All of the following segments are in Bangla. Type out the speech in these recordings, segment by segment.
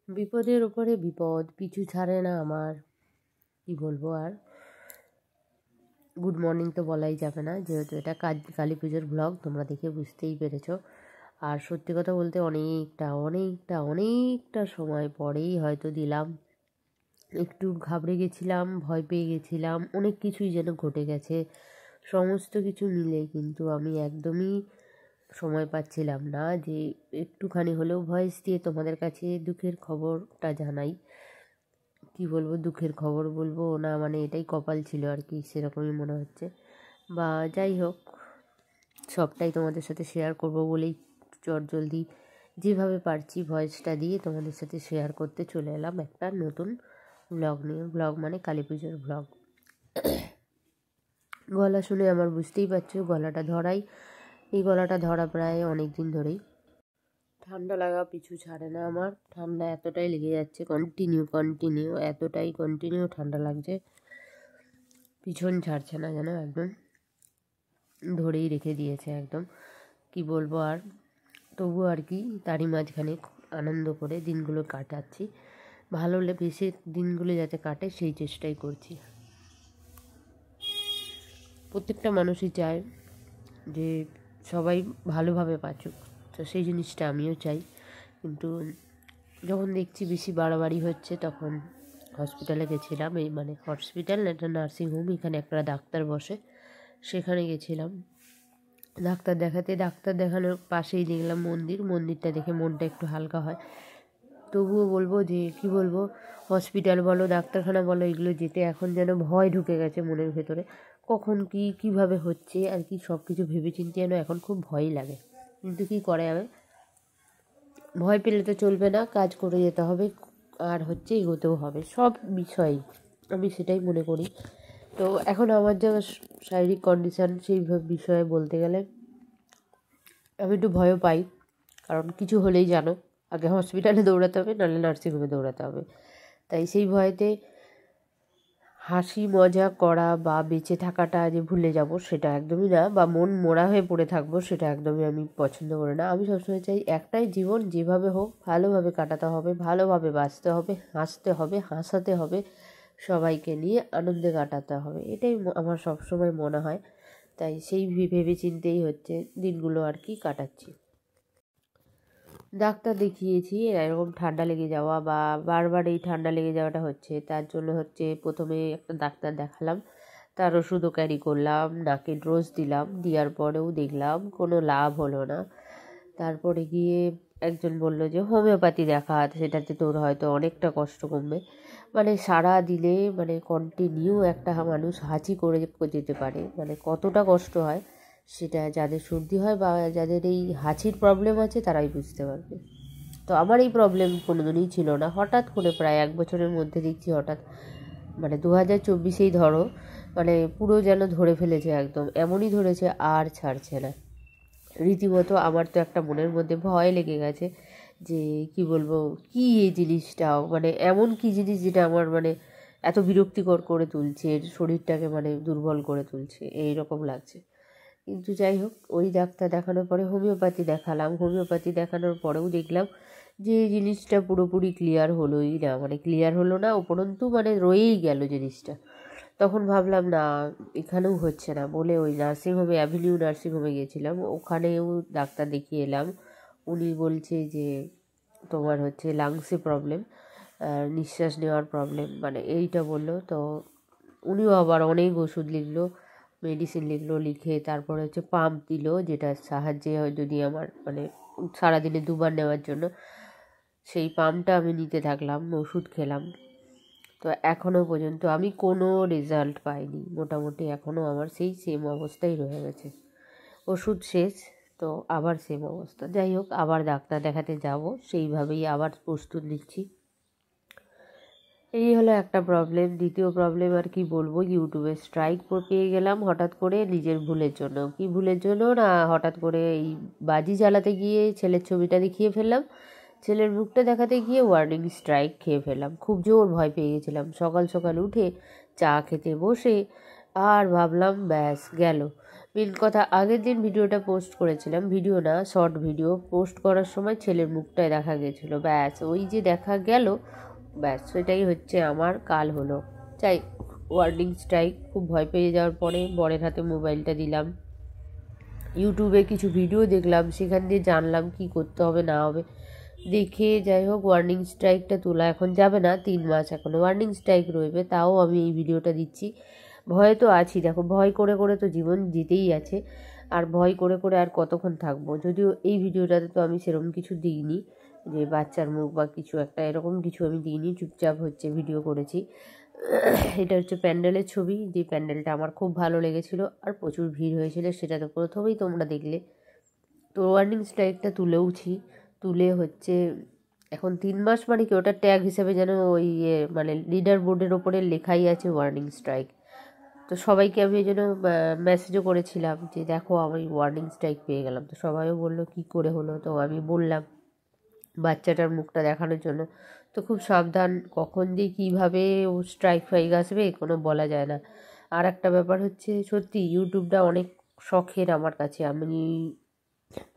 বিপদের ওপরে বিপদ, পিছু ছাড়ে না আমার। কি বলবো আর। গুড মর্নিং তো বলাই যাবে না, যেহেতু এটা কালী পুজোর ব্লগ, তোমরা দেখে বুঝতেই পেরেছো। আর সত্যি কথা বলতে অনেকটা সময় পরেই হয়তো দিলাম। একটু ঘাবড়ে গেছিলাম, ভয় পেয়ে গেছিলাম, অনেক কিছুই যেন ঘটে গেছে সমস্ত কিছু মিলে। কিন্তু আমি একদমই সময় পাচ্ছিলাম না যে একটুখানি হলেও ভয়েস দিয়ে তোমাদের কাছে দুঃখের খবরটা জানাই। কি বলবো, দুঃখের খবর বলবো না, মানে এটাই কপাল ছিল আর কি, সেরকমই মনে হচ্ছে। বা যাই হোক, সবটাই তোমাদের সাথে শেয়ার করব বলেই জলদি যেভাবে পারছি ভয়েসটা দিয়ে তোমাদের সাথে শেয়ার করতে চলে এলাম একটা নতুন ব্লগ নিয়ে। ব্লগ মানে কালী পুজোর ব্লগ। গলা শুনে আমার বুঝতেই পারছো গলাটা ধরাই, এই গলাটা ধরা প্রায় অনেক দিন ধরেই। ঠান্ডা লাগা পিছু ছাড়ে না আমার, ঠান্ডা এতটাই লেগে যাচ্ছে কন্টিনিউ ঠান্ডা লাগছে, পিছন ছাড়ছে না যেন, একদম ধরেই রেখে দিয়েছে একদম। কি বলবো আর, তবু আর কি তারই মাঝখানে আনন্দ করে দিনগুলো কাটাচ্ছি। ভালো বেশি দিনগুলো যাতে কাটে সেই চেষ্টাই করছি। প্রত্যেকটা মানুষই চায় যে সবাই ভালোভাবে বাঁচুক, তো সেই জিনিসটা আমিও চাই। কিন্তু যখন দেখছি বেশি বাড়াবাড়ি হচ্ছে, তখন হসপিটালে গেছিলাম। এই মানে হসপিটাল, একটা নার্সিংহোম, এখানে একটা ডাক্তার বসে, সেখানে গেছিলাম ডাক্তার দেখাতে। ডাক্তার দেখানোর পাশেই দেখলাম মন্দিরটা দেখে মনটা একটু হালকা হয়। তবুও বলবো যে কি বলবো, হসপিটাল বলো ডাক্তারখানা বলো, এগুলো যেতে এখন যেন ভয় ঢুকে গেছে মনের ভেতরে। কখন কীভাবে হচ্ছে আর কি, সব কিছু ভেবেচিন্তে যেন এখন খুব ভয়ই লাগে। কিন্তু কী করা যাবে, ভয় পেলে তো চলবে না, কাজ করে যেতে হবে, আর হচ্ছে এগোতেও হবে সব বিষয়েই, আমি সেটাই মনে করি। তো এখন আমার যা শারীরিক কন্ডিশান, সেই বিষয়ে বলতে গেলে আমি একটু ভয়ও পাই, কারণ কিছু হলেই জানো আগে হসপিটালে দৌড়াতে হবে, নাহলে নার্সিংহোমে দৌড়াতে হবে। তাই সেই ভয়েতে হাসি মজা করা বা বেঁচে থাকাটা যে ভুলে যাব সেটা একদমই না, বা মন মরা হয়ে পড়ে থাকবো সেটা একদমই আমি পছন্দ করি না। আমি সবসময় চাই একটাই জীবন, যেভাবে হোক ভালোভাবে কাটাতে হবে, ভালোভাবে বাঁচতে হবে, হাসতে হবে, হাসাতে হবে, সবাইকে নিয়ে আনন্দে কাটাতে হবে, এটাই আমার সবসময় মনে হয়। তাই সেই ভেবে চিন্তেই হচ্ছে দিনগুলো আর কি কাটাচ্ছি। ডাক্তার দেখিয়েছি, এরকম ঠান্ডা লেগে যাওয়া বা বারবার এই ঠান্ডা লেগে যাওয়াটা হচ্ছে, তার জন্য হচ্ছে প্রথমে একটা ডাক্তার দেখালাম, তার ওষুধও ক্যারি করলাম, নাকে ড্রোজ দিলাম, দেওয়ার পরেও দেখলাম কোনো লাভ হলো না। তারপরে গিয়ে একজন বলল যে হোমিওপ্যাথি দেখা, সেটাতে তোর হয়তো অনেকটা কষ্ট কমবে। মানে সারা দিলে মানে কন্টিনিউ একটা মানুষ হাঁচি করে যেতে পারে, মানে কতটা কষ্ট হয় সেটা যাদের সর্দি হয় বা যাদের এই হাঁচির প্রবলেম আছে তারাই বুঝতে পারবে। তো আমার এই প্রবলেম কোনোদিনই ছিল না, হঠাৎ করে প্রায় 1 বছরের মধ্যে দেখছি হঠাৎ, মানে 2024-এই ধরো, মানে পুরো যেন ধরে ফেলেছে, একদম এমনই ধরেছে আর ছাড়ছে না রীতিমতো। আমার তো একটা মনের মধ্যে ভয় লেগে গেছে যে কি বলবো, কি এই জিনিসটাও, মানে এমন কি জিনিস যেটা আমার মানে এত বিরক্তিকর করে তুলছে, শরীরটাকে মানে দুর্বল করে তুলছে, এই রকম লাগছে। কিন্তু যাই হোক, ওই ডাক্তার দেখানোর পরে হোমিওপ্যাথি দেখালাম, হোমিওপ্যাথি দেখানোর পরেও দেখলাম যে জিনিসটা পুরোপুরি ক্লিয়ার হলোই না, মানে ক্লিয়ার হলো না, উপরন্তু মানে রয়েই গেল জিনিসটা। তখন ভাবলাম না, এখানেও হচ্ছে না বলে ওই নার্সিংহোমে, অ্যাভিনিউ নার্সিংহোমে গিয়েছিলাম, ওখানেও ডাক্তার দেখিয়ে এলাম। উনি বলছে যে তোমার হচ্ছে লাংসে প্রবলেম, নিঃশ্বাস নেওয়ার প্রবলেম, মানে এইটা বললো। তো উনিও আবার অনেক ওষুধ লিখলো, মেডিসিন লিখলো, লিখে তারপরে হচ্ছে পাম্প দিল, যেটার সাহায্যে যদি আমার মানে সারাদিনে 2বার নেওয়ার জন্য, সেই পাম্পটা আমি নিতে থাকলাম, ওষুধ খেলাম। তো এখনও পর্যন্ত আমি কোনো রেজাল্ট পাইনি, মোটামুটি এখনও আমার সেই সেম অবস্থাই রয়ে গেছে, ওষুধ শেষ তো আবার সেম অবস্থা। যাই হোক, আবার ডাক্তার দেখাতে যাব, সেইভাবেই আবার প্রস্তুত নিচ্ছি। এই হলো একটা প্রবলেম। দ্বিতীয় প্রবলেম আর কি বলবো, ইউটিউবে স্ট্রাইক পেয়ে গেলাম হঠাৎ করে নিজের ভুলের জন্য। কি ভুলের জন্য না, হঠাৎ করে এই বাজি জ্বালাতে গিয়ে ছেলের ছবিটা দেখিয়ে ফেললাম, ছেলের মুখটা দেখাতে গিয়ে ওয়ার্নিং স্ট্রাইক খেয়ে ফেললাম। খুব জোর ভয় পেয়ে গেছিলাম, সকাল সকাল উঠে চা খেতে বসে আর ভাবলাম ব্যাস গেল, মেন কথা, আগের দিন ভিডিওটা পোস্ট করেছিলাম, ভিডিও না শর্ট ভিডিও পোস্ট করার সময় ছেলের মুখটাই দেখা গেছিলো, ব্যাস ওই যে দেখা গেল, ব্যাস সেটাই হচ্ছে আমার কাল হলো। চাই ওয়ার্নিং স্ট্রাইক, খুব ভয় পেয়ে যাওয়ার পরে বরের হাতে মোবাইলটা দিলাম, ইউটিউবে কিছু ভিডিও দেখলাম, সেখান দিয়ে জানলাম কি করতে হবে না হবে, দেখে যাই হোক ওয়ার্নিং স্ট্রাইকটা তোলা এখন যাবে না, 3 মাস এখনও ওয়ার্নিং স্ট্রাইক রয়েছে, তাও আমি এই ভিডিওটা দিচ্ছি। ভয়ে তো আছি, দেখো ভয় করে করে তো জীবন যেতেই আছে, আর ভয় করে করে আর কতক্ষণ থাকবো। যদিও এই ভিডিওটাতে তো আমি সেরকম কিছু দিইনি, যে বাচ্চার মুখ বা কিছু একটা এরকম কিছু আমি দিইনি, চুপচাপ হচ্ছে ভিডিও করেছি। এটা হচ্ছে প্যান্ডেলের ছবি, যে প্যান্ডেলটা আমার খুব ভালো লেগেছিলো আর প্রচুর ভিড় হয়েছিল, সেটা তো প্রথমেই তোমরা দেখলে। তো ওয়ার্নিং স্ট্রাইকটা তুলেওছি, তুলে হচ্ছে এখন 3 মাস মানে কি, ওটা ট্যাগ হিসেবে যেন ওই মানে লিডার বোর্ডের ওপরে লেখাই আছে ওয়ার্নিং স্ট্রাইক। তো সবাইকে আমি এই জন্য মেসেজও করেছিলাম যে দেখো আমি ওয়ার্নিং স্ট্রাইক পেয়ে গেলাম। তো সবাইও বললো কী করে হলো, তো আমি বললাম বাচ্চাটার মুখটা দেখানোর জন্য। তো খুব সাবধান, কখন যে কীভাবে ও স্ট্রাইক ফাইক আসবে কোনো বলা যায় না। আর একটা ব্যাপার হচ্ছে, সত্যি ইউটিউবটা অনেক শখের আমার কাছে, আমি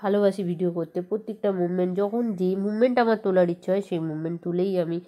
ভালোবাসি ভিডিও করতে, প্রত্যেকটা মুভমেন্ট, যখন যে মুভমেন্ট আমার তোলার ইচ্ছা হয় সেই মুভমেন্ট তুলেই আমি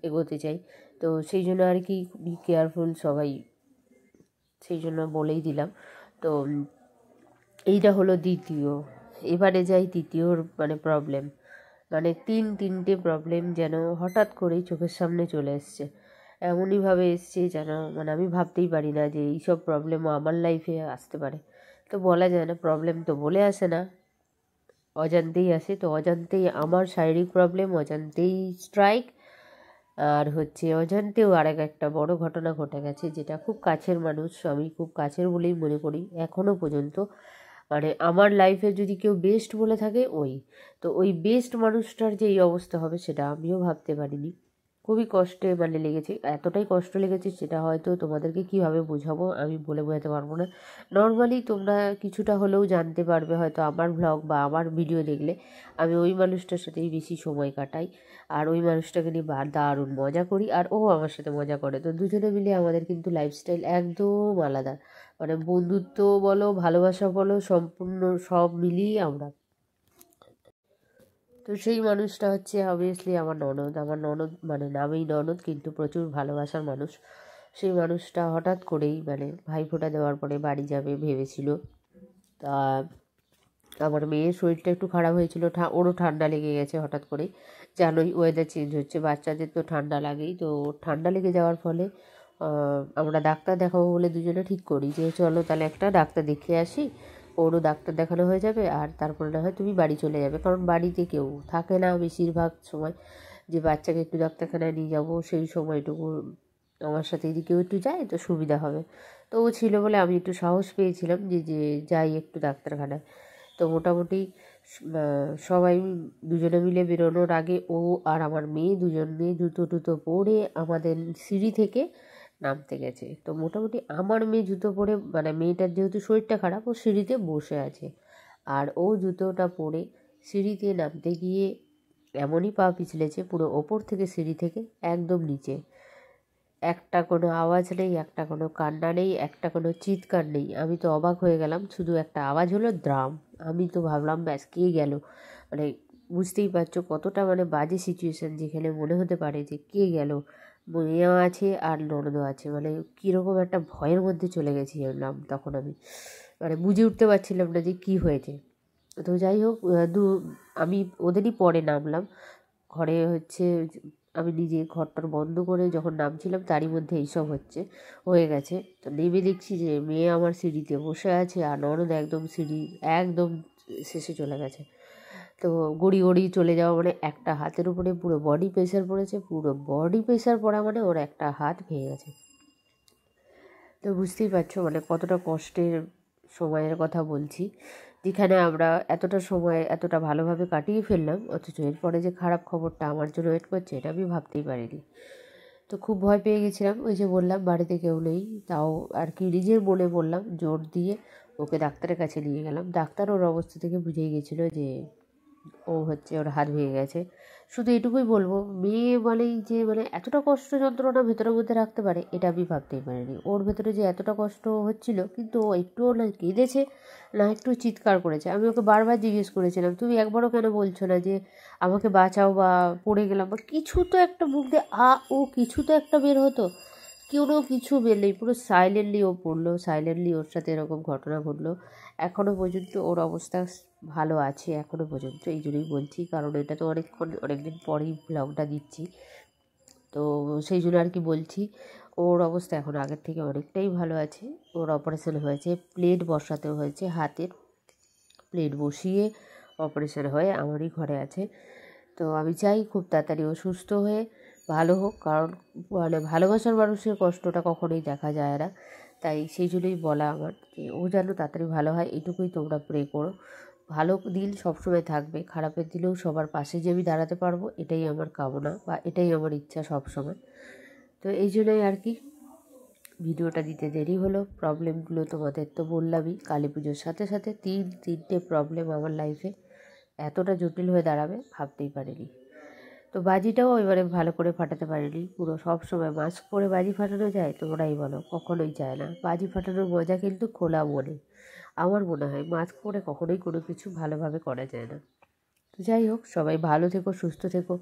এগোতে চাই। তো সেই জন্য আর কি বি কেয়ারফুল সবাই, সেই জন্য বলেই দিলাম। তো এইটা হলো দ্বিতীয়, এবারে যাই তৃতীয়র মানে প্রবলেম, মানে তিনটে প্রবলেম যেন হঠাৎ করেই চোখের সামনে চলে এসছে, এমনইভাবে এসছে যেন মানে আমি ভাবতেই পারি না যে এইসব প্রবলেমও আমার লাইফে আসতে পারে। তো বলা যায় না, প্রবলেম তো বলে আসে না, অজান্তেই আসে। তো অজান্তেই আমার শারীরিক প্রবলেম, অজান্তেই স্ট্রাইক, আর হচ্ছে অজান্তেও একটা বড় ঘটনা ঘটে গেছে, যেটা খুব কাছের মানুষ, আমি খুব কাছের বলেই মনে করি এখনও পর্যন্ত। মানে আমার লাইফে যদি কেউ বেস্ট বলে থাকে ওই, তো ওই বেস্ট মানুষটার যে এই অবস্থা হবে সেটা আমিও ভাবতে পারিনি। খুবই কষ্টে মানে লেগেছে, এতটাই কষ্ট লেগেছে সেটা হয়তো তোমাদেরকে কীভাবে বোঝাবো আমি বলে বোঝাতে পারবো না। নর্মালি তোমরা কিছুটা হলেও জানতে পারবে হয়তো আমার ব্লগ বা আমার ভিডিও দেখলে, আমি ওই মানুষটার সাথেই বেশি সময় কাটাই, আর ওই মানুষটাকে নিয়ে দারুণ মজা করি, আর ও আমার সাথে মজা করে। তো দুজনে মিলে আমাদের কিন্তু লাইফস্টাইল একদম আলাদা, মানে বন্ধুত্ব বলো ভালোবাসা বলো সম্পূর্ণ সব মিলিয়ে আমরা। তো সেই মানুষটা হচ্ছে অবভিয়াসলি আমার ননদ, আমার ননদ মানে নামেই ননদ কিন্তু প্রচুর ভালোবাসার মানুষ। সেই মানুষটা হঠাৎ করেই মানে ভাইফোঁটা দেওয়ার পরে বাড়ি যাবে ভেবেছিল। তা আমার মেয়ের শরীরটা একটু খারাপ হয়েছিল, ওরও ঠান্ডা লেগে গেছে হঠাৎ করেই, জানোই ওয়েদার চেঞ্জ হচ্ছে, বাচ্চাদের তো ঠান্ডা লাগেই। তো ঠান্ডা লেগে যাওয়ার ফলে আমরা ডাক্তার দেখাবো বলে দুজনে ঠিক করি যে চলো তাহলে একটা ডাক্তার দেখিয়ে আসি, ওরও ডাক্তার দেখানো হয়ে যাবে, আর তারপরে না হয় তুমি বাড়ি চলে যাবে, কারণ বাড়িতে কেউ থাকে না বেশিরভাগ সময়, যে বাচ্চাকে একটু ডাক্তারখানায় নিয়ে যাবো সেই সময়টুকু আমার সাথে যদি কেউ একটু যায় তো সুবিধা হবে। তো ও ছিল বলে আমি একটু সাহস পেয়েছিলাম যে যে যাই একটু ডাক্তারখানায়। তো মোটামুটি সবাই দুজনে মিলে বেরোনোর আগে ও আর আমার মেয়ে দুজন মেয়ে জুতো টুতো পরে আমাদের সিঁড়ি থেকে নামতে গেছে। তো মোটামুটি আমার মেয়ে জুতো পরে, মানে মেয়েটার যেহেতু শরীরটা খারাপ, ও সিঁড়িতে বসে আছে, আর ও জুতোটা পরে সিঁড়িতে নামতে গিয়ে এমনই পা পিছলেছে পুরো ওপর থেকে সিঁড়ি থেকে একদম নিচে। একটা কোনো আওয়াজ নেই, একটা কোনো কান্না নেই, একটা কোনো চিৎকার নেই। আমি তো অবাক হয়ে গেলাম, শুধু একটা আওয়াজ হলো দ্রাম। আমি তো ভাবলাম ব্যাস কে গেল, মানে বুঝতেই পারছো কতটা মানে বাজে সিচুয়েশান, যেখানে মনে হতে পারে যে কে গেল, মেয়েও আছে আর ননদও আছে, মানে কীরকম একটা ভয়ের মধ্যে চলে গেছিলাম তখন। আমি মানে বুঝে উঠতে পারছিলাম না যে কী হয়েছে। তো যাই হোক আমি ওদেরই পরে নামলাম ঘরে, হচ্ছে আমি নিজে ঘরটার বন্ধ করে যখন নামছিলাম তারই মধ্যে এইসব হয়ে গেছে। তো নেমে দেখছি যে মেয়ে আমার সিঁড়িতে বসে আছে, আর ননদ একদম সিঁড়ি একদম শেষে চলে গেছে। তো গড়ি গড়ি চলে যাওয়া মানে একটা হাতের উপরে পুরো বডি প্রেশার পড়েছে, পুরো বডি প্রেশার পড়া মানে ওর একটা হাত ভেঙে গেছে। তো বুঝতেই পারছো মানে কতটা কষ্টের সময়ের কথা বলছি, যেখানে আমরা এতটা সময় এতটা ভালোভাবে কাটিয়ে ফেললাম, অথচ এরপরে যে খারাপ খবরটা আমার জন্য ওয়েট করছে এটা আমি ভাবতেই পারিনি। তো খুব ভয় পেয়ে গেছিলাম, ওই যে বললাম বাড়িতে কেউ নেই, তাও আর কি নিজের মনে বললাম, জোর দিয়ে ওকে ডাক্তারের কাছে নিয়ে গেলাম। ডাক্তার ওর অবস্থা থেকে বুঝেই গেছিলো যে ও হচ্ছে ওর হাত ভেঙে গেছে। শুধু এটুকুই বলবো, মেয়ে মানেই যে মানে এতটা কষ্ট যন্ত্রণা ভেতরের মধ্যে রাখতে পারে এটা আমি ভাবতেই পারিনি। ওর ভেতরে যে এতটা কষ্ট হচ্ছিল, কিন্তু ও একটুও না কেঁদেছে না একটু চিৎকার করেছে। আমি ওকে বারবার জিজ্ঞেস করেছিলাম, তুমি একবারও কেন বলছো না যে আমাকে বাঁচাও বা পড়ে গেলাম বা কিছু, তো একটা মুখ দিয়ে ও কিছু তো একটা বের হতো। কোনো কিছু বের নেই, পুরো সাইলেন্টলি ও পড়লো, সাইলেন্টলি ওর সাথে এরকম ঘটনা ঘটলো। এখনও পর্যন্ত ওর অবস্থা ভালো আছে এখনও পর্যন্ত, এই জন্যই বলছি, কারণ এটা তো অনেকদিন পরেই ব্লগটা দিচ্ছি, তো সেই জন্য আর কি বলছি। ওর অবস্থা এখন আগের থেকে অনেকটাই ভালো আছে। ওর অপারেশন হয়েছে, প্লেট বসাতেও হয়েছে, হাতের প্লেট বসিয়ে অপারেশন হয়ে আমারই ঘরে আছে। তো আমি চাই খুব তাড়াতাড়ি ও সুস্থ হয়ে ভালো হোক, কারণ মানে ভালোবাসার মানুষের কষ্টটা কখনোই দেখা যায় না। তাই সেই জন্যই বলা আমার যে ও যেন তাড়াতাড়ি ভালো হয়, এটুকুই তোমরা প্রে করো। ভালো দিন সবসময় থাকবে, খারাপের দিনেও সবার পাশে যে আমি দাঁড়াতে পারবো এটাই আমার কামনা বা এটাই আমার ইচ্ছা সবসময়। তো এই জন্যই আর কি ভিডিওটা দিতে দেরি হলো। প্রবলেমগুলো তোমাদের তো বললামই, কালী পুজোর সাথে সাথে তিনটে প্রবলেম আমার লাইফে এতটা জটিল হয়ে দাঁড়াবে ভাবতেই পারিনি। তো বাজিটাও এবারে ভালো করে ফাটাতে পারিনি। পুরো সব সময় মাস্ক পরে বাজি ফাটানো যায়? তোমরাই বলো, কখনোই যায় না। বাজি ফাটানোর মজা কিন্তু খোলা মনে, আমার মনে হয় মাস্ক পরে কখনোই কোনো কিছু ভালোভাবে করা যায় না। তো যাই হোক, সবাই ভালো থেকো, সুস্থ থেকো।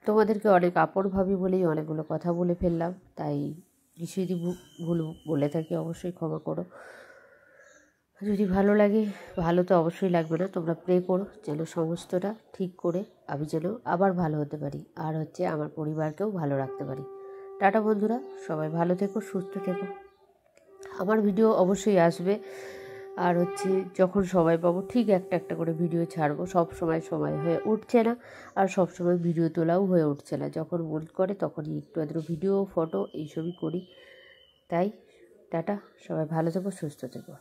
তোমাদেরকে অনেক আপন ভাবি বলেই অনেকগুলো কথা বলে ফেললাম, তাই কিছু যদি ভুল বলে থাকি অবশ্যই ক্ষমা করো। যদি ভালো লাগে, ভালো তো অবশ্যই লাগবে না, তোমরা প্রে করো যেন সমস্তটা ঠিক করে আমি যেন আবার ভালো হতে পারি, আর হচ্ছে আমার পরিবারকেও ভালো রাখতে পারি। টাটা বন্ধুরা, সবাই ভালো থেকো, সুস্থ থেকো। আমার ভিডিও অবশ্যই আসবে, আর হচ্ছে যখন সময় পাবো ঠিক একটা একটা করে ভিডিও ছাড়বো। সব সময় হয়ে উঠছে না, আর সব সময় ভিডিও তোলাও হয়ে উঠছে না। যখন মন করে তখনই একটু আধটু ভিডিও, ফটো এইসবই করি। তাই টাটা, সবাই ভালো থেকো, সুস্থ থেকো।